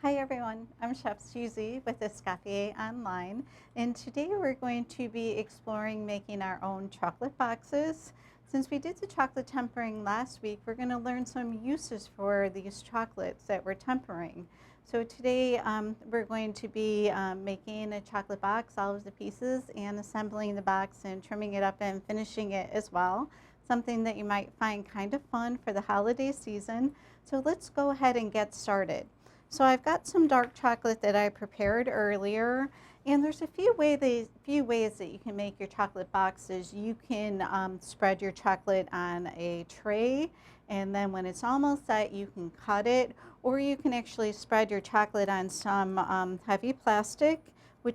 Hi everyone, I'm Chef Susie with Escoffier Online, and today we're going to be exploring making our own chocolate boxes. Since we did the chocolate tempering last week, we're going to learn some uses for these chocolates that we're tempering. So today we're going to be making a chocolate box, all of the pieces, and assembling the box and trimming it up and finishing it as well. Something that you might find kind of fun for the holiday season. So let's go ahead and get started. So I've got some dark chocolate that I prepared earlier, and there's a few ways that you can make your chocolate boxes. You can spread your chocolate on a tray, and then when it's almost set, you can cut it, or you can actually spread your chocolate on some heavy plastic,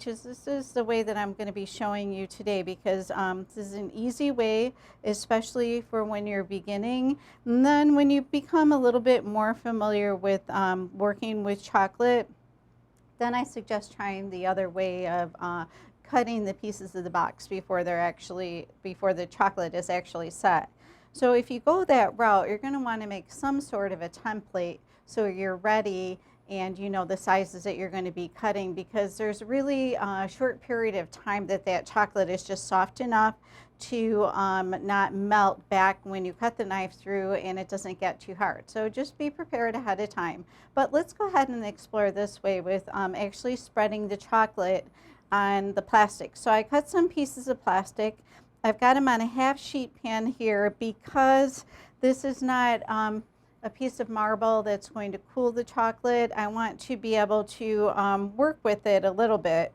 this is the way that I'm going to be showing you today, because this is an easy way, especially for when you're beginning. And then when you become a little bit more familiar with working with chocolate, then I suggest trying the other way of cutting the pieces of the box before the chocolate is actually set. So if you go that route, you're going to want to make some sort of a template so you're ready and you know the sizes that you're going to be cutting, because there's really a short period of time that chocolate is just soft enough to not melt back when you cut the knife through, and it doesn't get too hard. So just be prepared ahead of time. But let's go ahead and explore this way with actually spreading the chocolate on the plastic. So I cut some pieces of plastic. I've got them on a half sheet pan here because this is not a piece of marble that's going to cool the chocolate. I want to be able to work with it a little bit.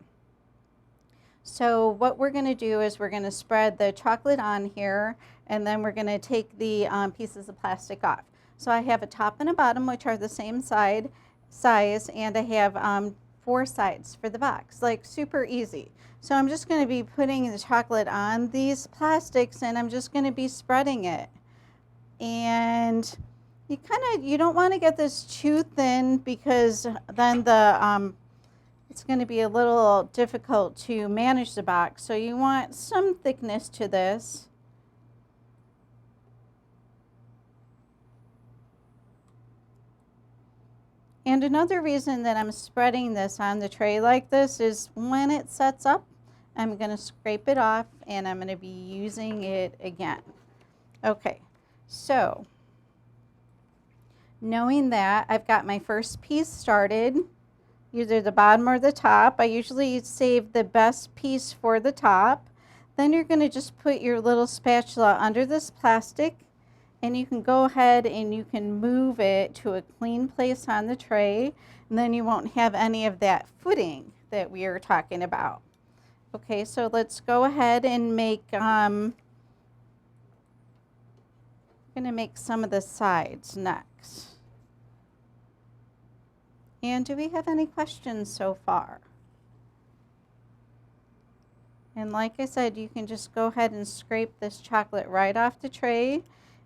So what we're going to do is we're going to spread the chocolate on here, and then we're going to take the pieces of plastic off. So I have a top and a bottom, which are the same size, and I have 4 sides for the box, like super easy. So I'm just going to be putting the chocolate on these plastics, and I'm just going to be spreading it. And you don't want to get this too thin, because then it's going to be a little difficult to manage the box. So you want some thickness to this. And another reason that I'm spreading this on the tray like this is when it sets up, I'm going to scrape it off and I'm going to be using it again. Okay, so knowing that, I've got my first piece started, either the bottom or the top. I usually save the best piece for the top. Then you're going to just put your little spatula under this plastic, and you can go ahead and you can move it to a clean place on the tray, and then you won't have any of that footing that we are talking about. Okay, so let's go ahead and make I'm going to make some of the sides next. And do we have any questions so far? And like I said, you can just go ahead and scrape this chocolate right off the tray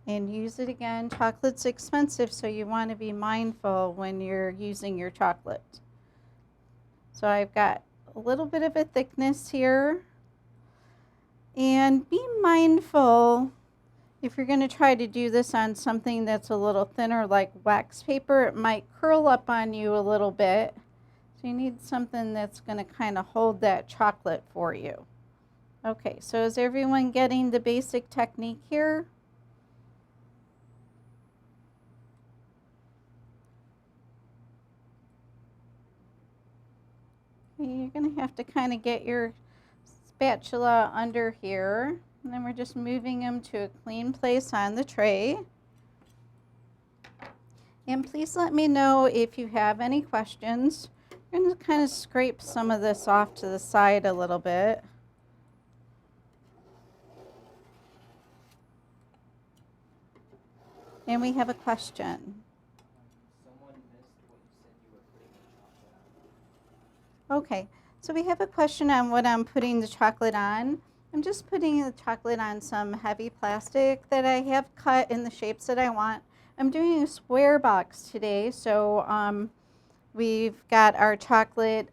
and use it again. Chocolate's expensive, so you want to be mindful when you're using your chocolate. So I've got a little bit of a thickness here. And be mindful, if you're going to try to do this on something that's a little thinner like wax paper, it might curl up on you a little bit. So you need something that's going to kind of hold that chocolate for you. Okay, so is everyone getting the basic technique here? Okay, you're going to have to kind of get your spatula under here. And then we're just moving them to a clean place on the tray. And please let me know if you have any questions. I'm going to kind of scrape some of this off to the side a little bit. And we have a question. Someone missed what you said you were putting the chocolate on. Okay, so we have a question on what I'm putting the chocolate on. I'm just putting the chocolate on some heavy plastic that I have cut in the shapes that I want. I'm doing a square box today, so we've got our chocolate,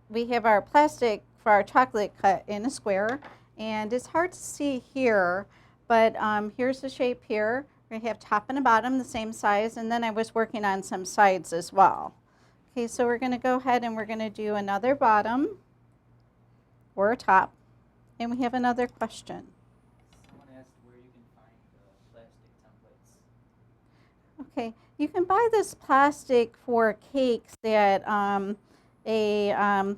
we have our plastic for our chocolate cut in a square, and it's hard to see here, but here's the shape here. We have top and a bottom the same size, and then I was working on some sides as well. Okay, so we're going to go ahead and we're going to do another bottom or a top. And we have another question. Someone asked where you can find plastic templates. Okay, you can buy this plastic for cakes at the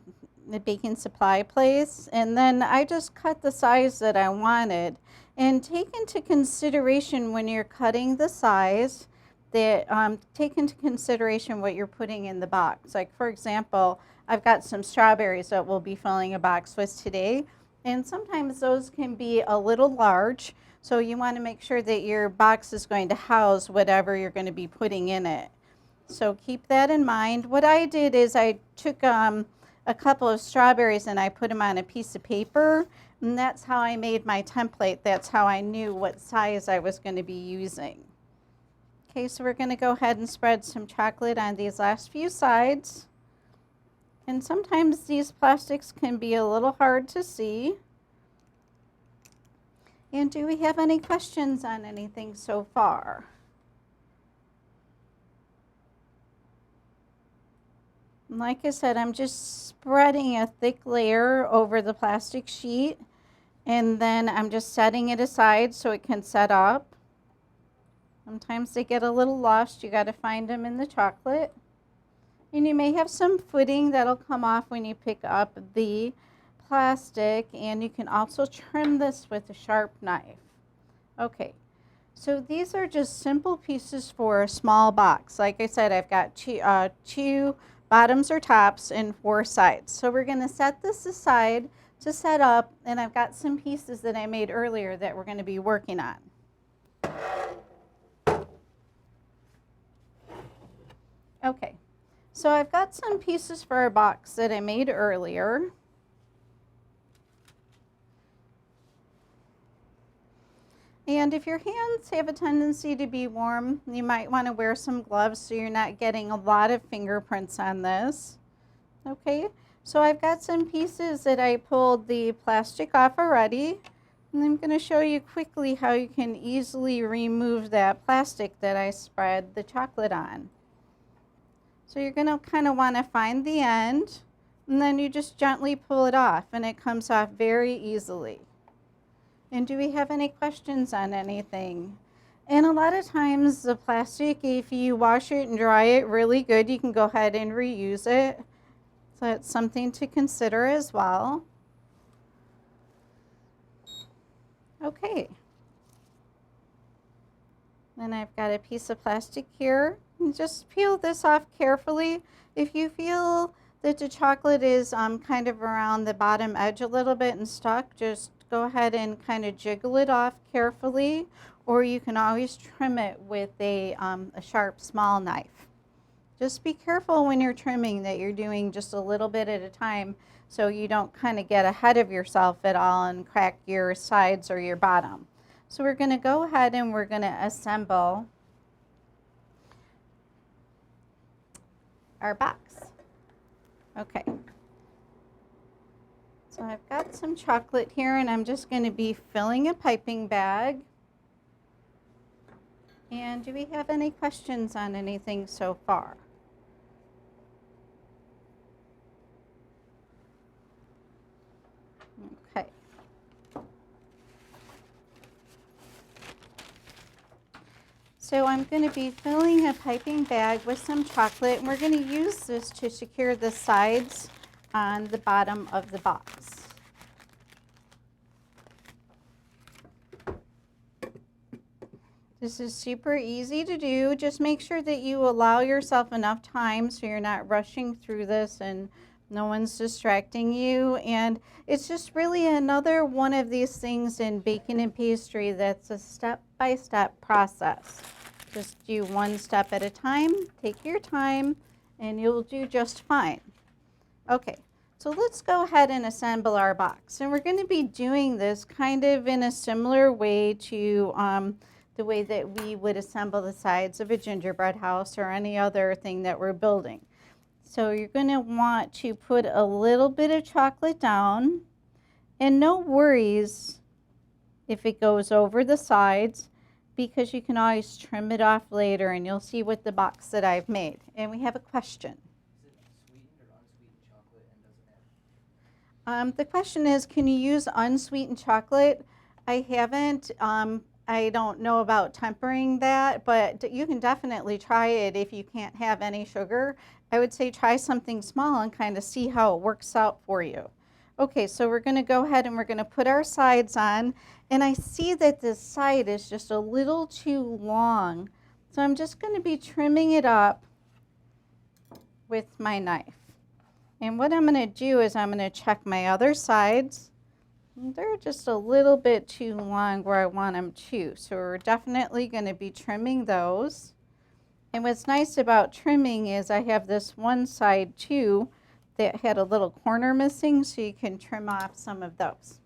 baking supply place, and then I just cut the size that I wanted. And take into consideration when you're cutting the size that take into consideration what you're putting in the box. Like for example, I've got some strawberries that we'll be filling a box with today, and sometimes those can be a little large. So you want to make sure that your box is going to house whatever you're going to be putting in it. So keep that in mind. What I did is I took a couple of strawberries and I put them on a piece of paper, and that's how I made my template. That's how I knew what size I was going to be using. Okay, so we're going to go ahead and spread some chocolate on these last few sides. And sometimes these plastics can be a little hard to see. And do we have any questions on anything so far? Like I said, I'm just spreading a thick layer over the plastic sheet, and then I'm just setting it aside so it can set up. Sometimes they get a little lost. You got to find them in the chocolate. And you may have some footing that'll come off when you pick up the plastic, and you can also trim this with a sharp knife. Okay, so these are just simple pieces for a small box. Like I said, I've got two bottoms or tops and 4 sides. So we're going to set this aside to set up, and I've got some pieces that I made earlier that we're going to be working on. Okay, so I've got some pieces for our box that I made earlier. And if your hands have a tendency to be warm, you might want to wear some gloves so you're not getting a lot of fingerprints on this. Okay, so I've got some pieces that I pulled the plastic off already. And I'm going to show you quickly how you can easily remove that plastic that I spread the chocolate on. So you're going to kind of want to find the end, and then you just gently pull it off, and it comes off very easily. And do we have any questions on anything? And a lot of times the plastic, if you wash it and dry it really good, you can go ahead and reuse it. So that's something to consider as well. Okay. Then I've got a piece of plastic here. And just peel this off carefully. If you feel that the chocolate is kind of around the bottom edge a little bit and stuck, just go ahead and kind of jiggle it off carefully, or you can always trim it with a sharp small knife. Just be careful when you're trimming that you're doing just a little bit at a time so you don't kind of get ahead of yourself at all and crack your sides or your bottom. So we're going to go ahead and we're going to assemble our box. Okay. So I've got some chocolate here, and I'm just going to be filling a piping bag. And do we have any questions on anything so far? Okay. So I'm going to be filling a piping bag with some chocolate, and we're going to use this to secure the sides on the bottom of the box. This is super easy to do. Just make sure that you allow yourself enough time so you're not rushing through this and no one's distracting you. And it's just really another one of these things in baking and pastry that's a step-by-step process. Just do one step at a time, take your time, and you'll do just fine. Okay, so let's go ahead and assemble our box. And we're going to be doing this kind of in a similar way to the way that we would assemble the sides of a gingerbread house or any other thing that we're building. So you're going to want to put a little bit of chocolate down, and no worries if it goes over the sides, because you can always trim it off later, and you'll see with the box that I've made. And we have a question. Is it The question is, can you use unsweetened chocolate? I haven't. I don't know about tempering that, but you can definitely try it if you can't have any sugar. I would say try something small and kind of see how it works out for you. Okay, so we're going to go ahead and we're going to put our sides on. And I see that this side is just a little too long. So I'm just going to be trimming it up with my knife. And what I'm going to do is I'm going to check my other sides. They're just a little bit too long where I want them to. So we're definitely going to be trimming those. And what's nice about trimming is I have this one side too that had a little corner missing, so you can trim off some of those.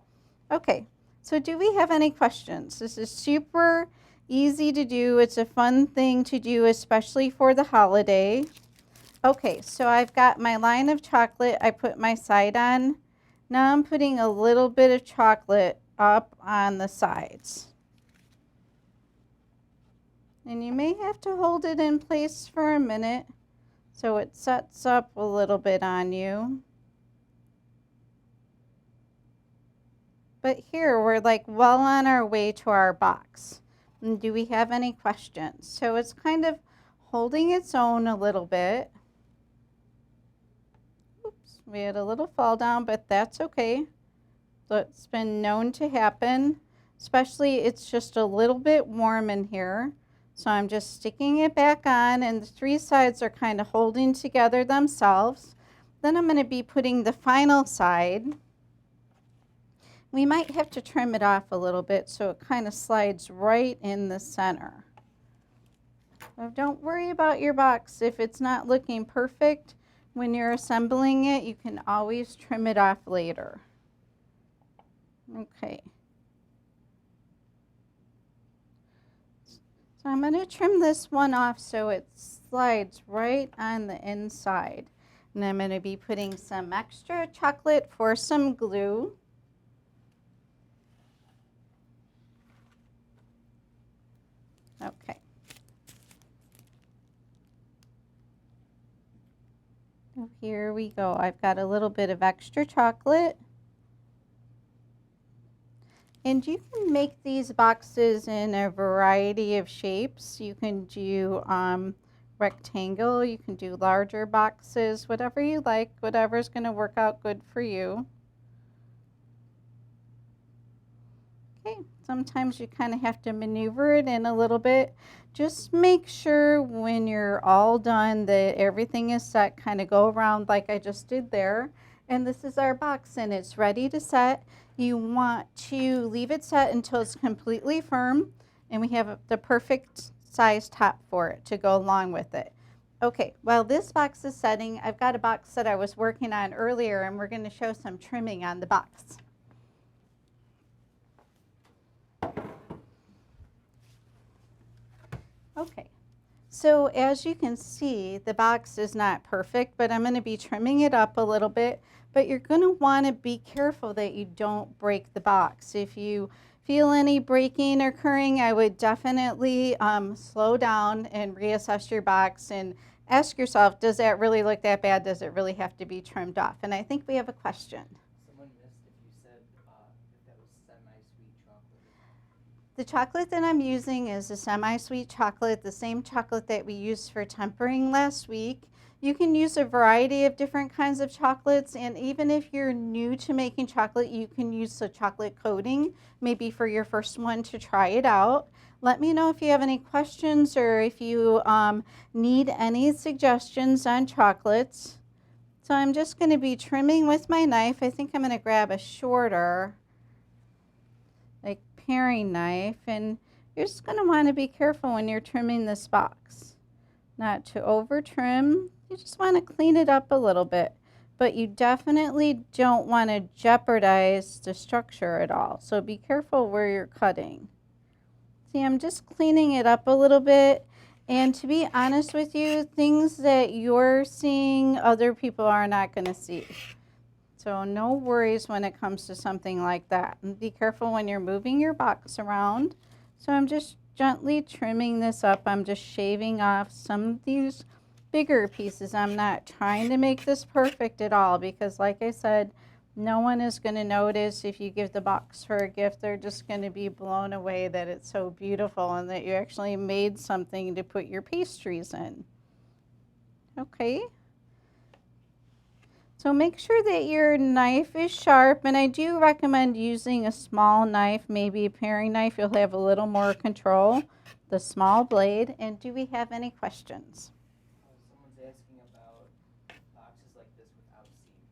Okay, so do we have any questions? This is super easy to do. It's a fun thing to do, especially for the holiday. Okay, so I've got my line of chocolate. I put my side on. Now I'm putting a little bit of chocolate up on the sides. And you may have to hold it in place for a minute so it sets up a little bit on you. But here we're like well on our way to our box. And do we have any questions? So it's kind of holding its own a little bit. Oops, we had a little fall down, but that's okay. That's been known to happen, especially it's just a little bit warm in here. So I'm just sticking it back on, and the three sides are kind of holding together themselves. Then I'm going to be putting the final side. We might have to trim it off a little bit so it kind of slides right in the center. So don't worry about your box. If it's not looking perfect when you're assembling it, you can always trim it off later. Okay. So I'm going to trim this one off so it slides right on the inside. And I'm going to be putting some extra chocolate for some glue. Okay. So here we go. I've got a little bit of extra chocolate. And you can make these boxes in a variety of shapes. You can do rectangle, you can do larger boxes, whatever you like, whatever's going to work out good for you. Okay, sometimes you kind of have to maneuver it in a little bit. Just make sure when you're all done that everything is set, kind of go around like I just did there. And this is our box and it's ready to set. You want to leave it set until it's completely firm, and we have the perfect size top for it to go along with it. Okay, while this box is setting, I've got a box that I was working on earlier, and we're going to show some trimming on the box. Okay, so as you can see, the box is not perfect, but I'm going to be trimming it up a little bit. But you're going to want to be careful that you don't break the box. If you feel any breaking occurring, I would definitely slow down and reassess your box and ask yourself, does that really look that bad? Does it really have to be trimmed off? And I think we have a question. Someone missed if you said if that was semi-sweet chocolate. The chocolate that I'm using is a semi-sweet chocolate, the same chocolate that we used for tempering last week. You can use a variety of different kinds of chocolates, and even if you're new to making chocolate, you can use a chocolate coating, maybe for your first one to try it out. Let me know if you have any questions or if you need any suggestions on chocolates. So I'm just going to be trimming with my knife. I think I'm going to grab a shorter, like paring knife, and you're just going to want to be careful when you're trimming this box. Not to over trim. You just want to clean it up a little bit, but you definitely don't want to jeopardize the structure at all. So be careful where you're cutting. See, I'm just cleaning it up a little bit. And to be honest with you, things that you're seeing, other people are not going to see. So no worries when it comes to something like that. And be careful when you're moving your box around. So I'm just gently trimming this up. I'm just shaving off some of these bigger pieces. I'm not trying to make this perfect at all because, like I said, No one is going to notice if you give the box for a gift. They're just going to be blown away that it's so beautiful and that you actually made something to put your pastries in. Okay. So make sure that your knife is sharp, and I do recommend using a small knife, maybe a paring knife. You'll have a little more control. The small blade. And do we have any questions? Someone's asking about boxes like this without seams.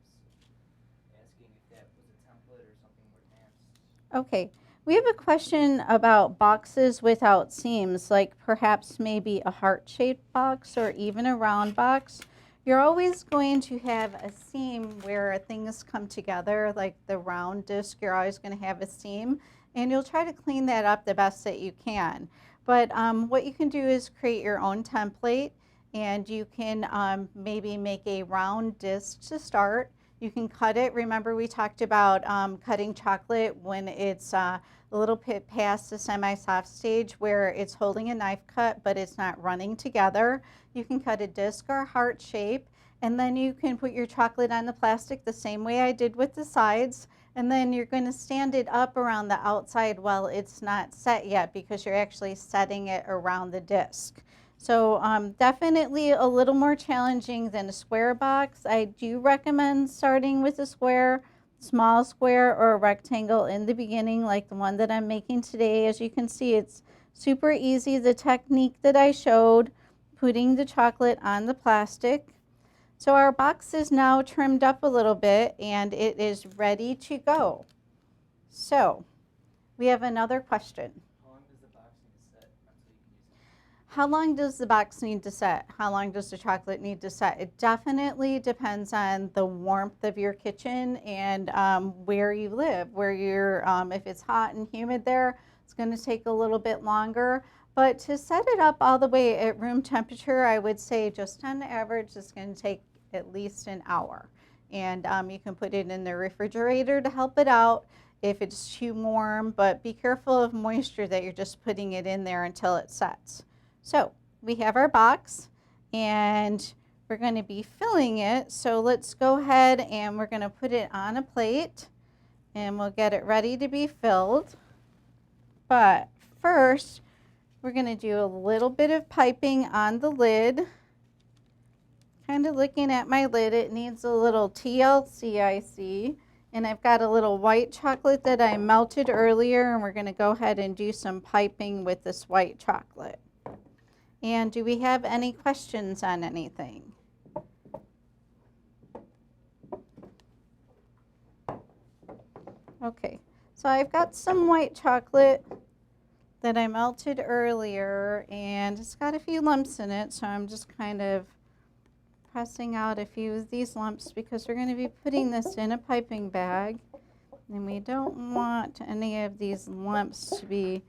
Asking if that was a template or something more advanced. Okay, we have a question about boxes without seams, like perhaps maybe a heart-shaped box or even a round box. You're always going to have a seam where things come together, like the round disc, you're always going to have a seam, and you'll try to clean that up the best that you can. But what you can do is create your own template, and you can maybe make a round disc to start. You can cut it. Remember, we talked about cutting chocolate when it's a little bit past the semi-soft stage where it's holding a knife cut, but it's not running together. You can cut a disc or a heart shape, and then you can put your chocolate on the plastic the same way I did with the sides, and then you're going to stand it up around the outside while it's not set yet because you're actually setting it around the disc. So definitely a little more challenging than a square box. I do recommend starting with a square, small square, or a rectangle in the beginning, like the one that I'm making today. As you can see, it's super easy. The technique that I showed, putting the chocolate on the plastic. So our box is now trimmed up a little bit and it is ready to go. So we have another question. How long does the box need to set? How long does the chocolate need to set? It definitely depends on the warmth of your kitchen and where you live. Where you're, if it's hot and humid there, it's going to take a little bit longer. But to set it up all the way at room temperature, I would say just on average, it's going to take at least an hour. And you can put it in the refrigerator to help it out if it's too warm, but be careful of moisture that you're just putting it in there until it sets. So we have our box and we're going to be filling it. So let's go ahead and we're going to put it on a plate and we'll get it ready to be filled. But first, we're going to do a little bit of piping on the lid. Kind of looking at my lid, it needs a little TLC, I see. And I've got a little white chocolate that I melted earlier, and we're going to go ahead and do some piping with this white chocolate. And do we have any questions on anything? Okay, so I've got some white chocolate that I melted earlier, and it's got a few lumps in it, so I'm just kind of pressing out a few of these lumps because we're going to be putting this in a piping bag, and we don't want any of these lumps to be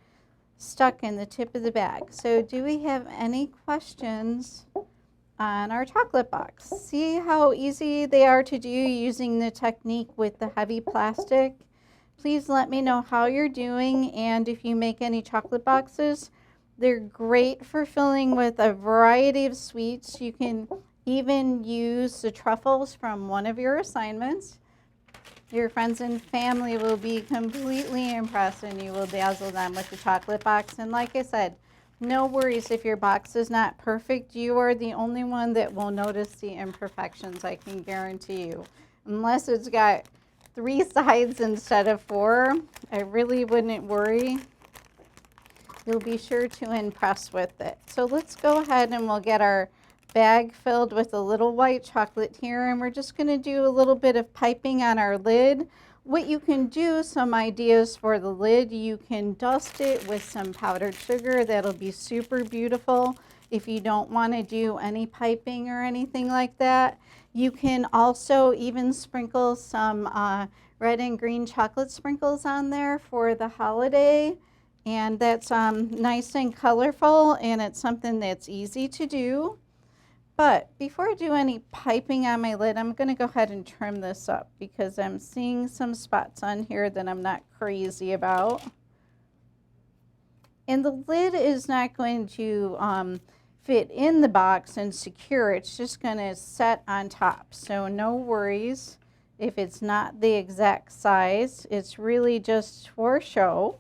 stuck in the tip of the bag. So do we have any questions on our chocolate box? See how easy they are to do using the technique with the heavy plastic? Please let me know how you're doing, and if you make any chocolate boxes, they're great for filling with a variety of sweets. You can even use the truffles from one of your assignments. Your friends and family will be completely impressed and you will dazzle them with the chocolate box. And like I said, no worries if your box is not perfect. You are the only one that will notice the imperfections, I can guarantee you. Unless it's got 3 sides instead of 4, I really wouldn't worry. You'll be sure to impress with it. So let's go ahead and we'll get our bag filled with a little white chocolate here, and we're just going to do a little bit of piping on our lid. What you can do, some ideas for the lid, you can dust it with some powdered sugar. That'll be super beautiful if you don't want to do any piping or anything like that. You can also even sprinkle some red and green chocolate sprinkles on there for the holiday, and that's nice and colorful, and it's something that's easy to do. But before I do any piping on my lid, I'm going to go ahead and trim this up because I'm seeing some spots on here that I'm not crazy about. And the lid is not going to fit in the box and secure. It's just going to set on top. So no worries if it's not the exact size, it's really just for show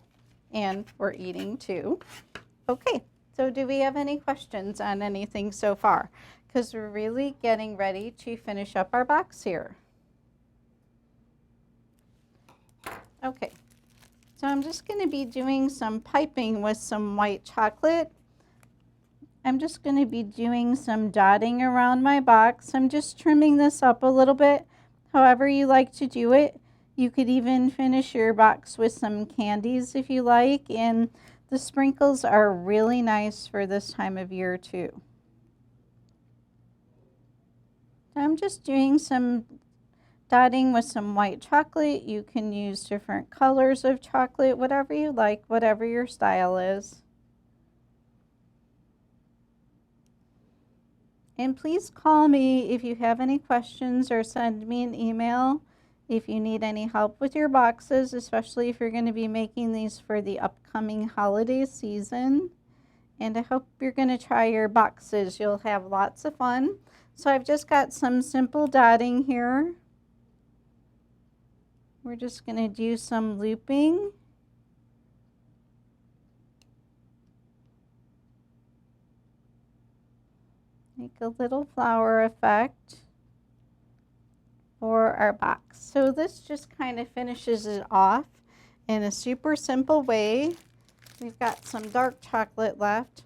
and for eating too. Okay, so do we have any questions on anything so far? Because we're really getting ready to finish up our box here. Okay, so I'm just going to be doing some piping with some white chocolate. I'm just going to be doing some dotting around my box. I'm just trimming this up a little bit, however you like to do it. You could even finish your box with some candies if you like, and the sprinkles are really nice for this time of year too. I'm just doing some dotting with some white chocolate. You can use different colors of chocolate, whatever you like, whatever your style is. And please call me if you have any questions, or send me an email if you need any help with your boxes, especially if you're going to be making these for the upcoming holiday season. And I hope you're going to try your boxes. You'll have lots of fun. So I've just got some simple dotting here. We're just going to do some looping. Make a little flower effect for our box. So this just kind of finishes it off in a super simple way. We've got some dark chocolate left.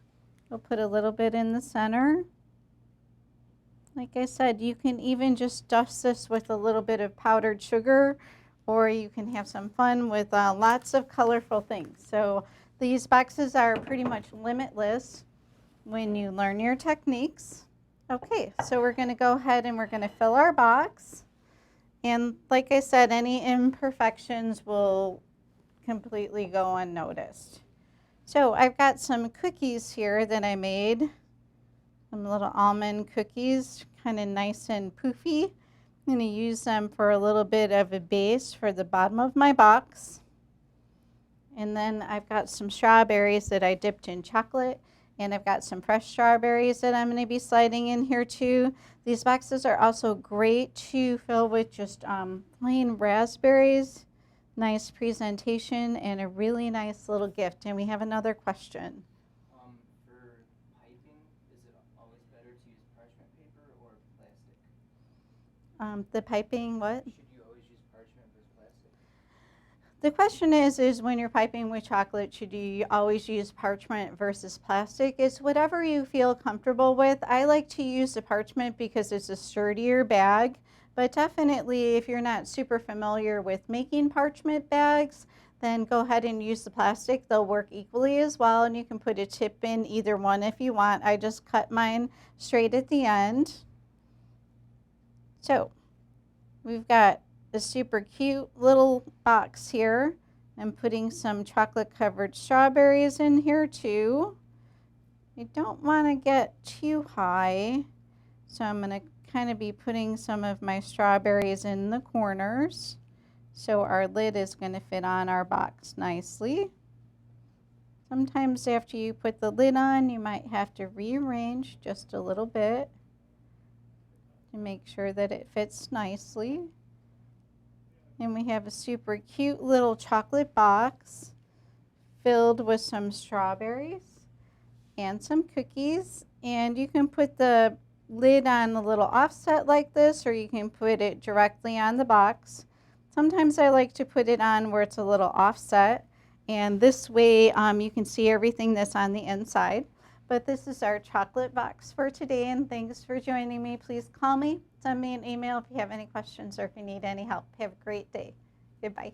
We'll put a little bit in the center. Like I said, you can even just dust this with a little bit of powdered sugar, or you can have some fun with lots of colorful things. So these boxes are pretty much limitless when you learn your techniques. Okay, so we're going to go ahead and we're going to fill our box. And like I said, any imperfections will completely go unnoticed. So I've got some cookies here that I made. Some little almond cookies, kind of nice and poofy. I'm going to use them for a little bit of a base for the bottom of my box. And then I've got some strawberries that I dipped in chocolate. And I've got some fresh strawberries that I'm going to be sliding in here too. These boxes are also great to fill with just plain raspberries. Nice presentation and a really nice little gift. And we have another question. For piping, is it always better to use parchment paper or plastic? The piping, what? Should you always use parchment versus plastic? The question is when you're piping with chocolate, should you always use parchment versus plastic? It's whatever you feel comfortable with. I like to use the parchment because it's a sturdier bag, but definitely if you're not super familiar with making parchment bags, then go ahead and use the plastic. They'll work equally as well, and you can put a tip in either one if you want. I just cut mine straight at the end. So we've got a super cute little box here. I'm putting some chocolate covered strawberries in here too. I don't want to get too high, so I'm going to kind of be putting some of my strawberries in the corners, so our lid is going to fit on our box nicely. Sometimes after you put the lid on, you might have to rearrange just a little bit to make sure that it fits nicely. And we have a super cute little chocolate box filled with some strawberries and some cookies. And you can put the lid on a little offset like this, or you can put it directly on the box. Sometimes I like to put it on where it's a little offset, and this way you can see everything that's on the inside. But this is our chocolate box for today, and thanks for joining me. Please call me, send me an email if you have any questions or if you need any help. Have a great day. Goodbye.